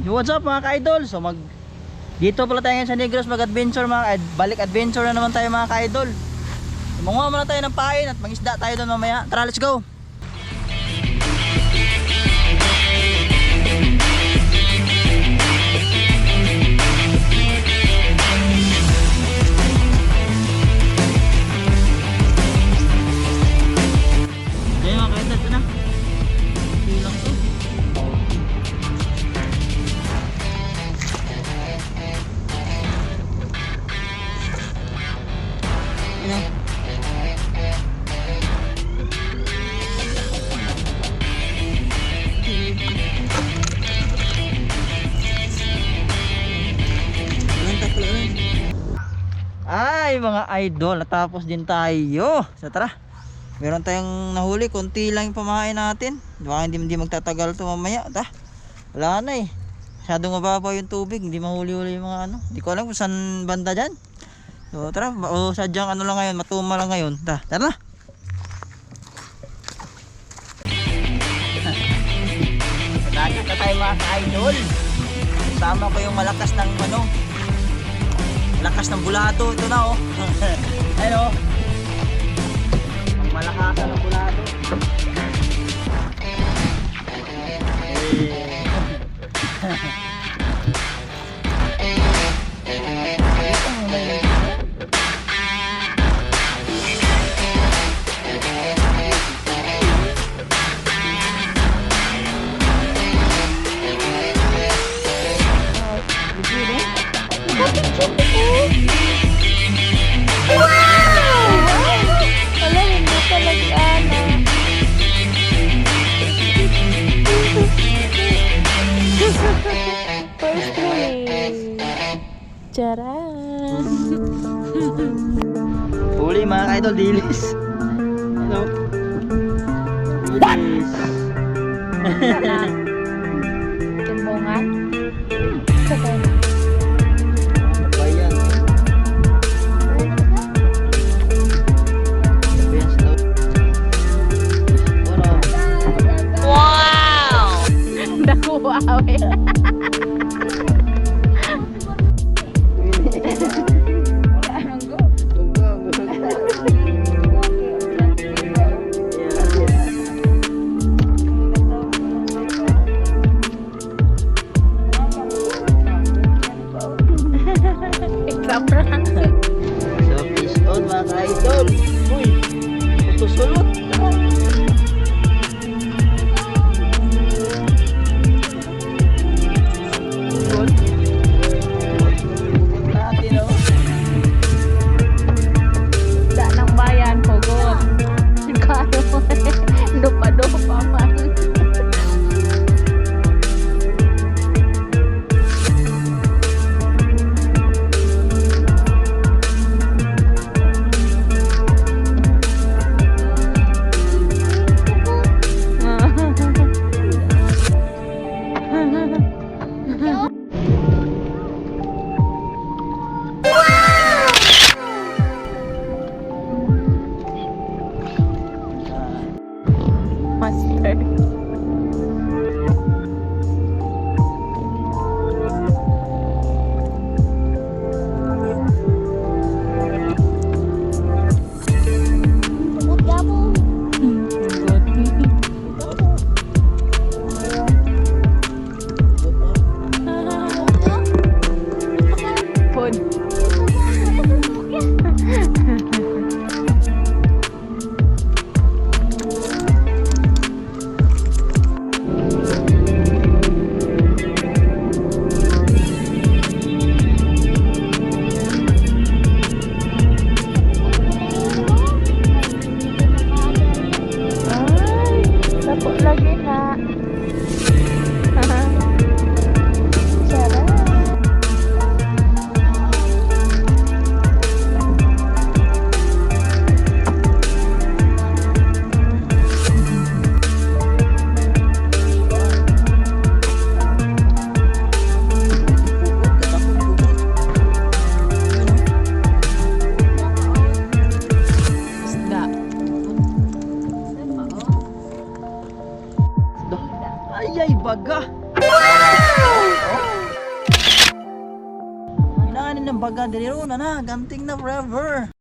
What's up mga ka-idol? So dito pala tayo ngayon sa Negros mag-adventure balik adventure na naman tayo mga ka-idol. Manguha muna tayo ng pain at mangisda tayo doon mamaya. Tara, let's go! Yan mga ka-idol, ito na. Silang to. Ay mga idol, natapos din tayo. So tara, meron tayong nahuli, konti lang yung pamahain natin. Baka hindi magtatagal to mamaya. Wala na eh, masyadong mababaw yung tubig, hindi mahuli-huli yung mga ano. Hindi ko alam kung saan banda dyan. So tara, o sadyang ano lang ngayon, matuma lang ngayon. Tara na. Dagat na tayo mga idol. Kasama ko yung malakas ng ano, lakas ng bulado. Ito na oh. Ayun oh, ang malakasan ng bulado. Charan. Huli mga ka-idol, dilis. Hello. Dilis. Timbungan. Sabay. Bayan. Wow! Nakuha eh. So fish on mga ka-idol. Uy, sulot. Natin oh. Da ng bayan, hugot. Kano, dupa-dupa man. Master. Lagi na. Sarap. Isda. Ay, baga. Inaanin ng baga, dili na na, ganting na forever.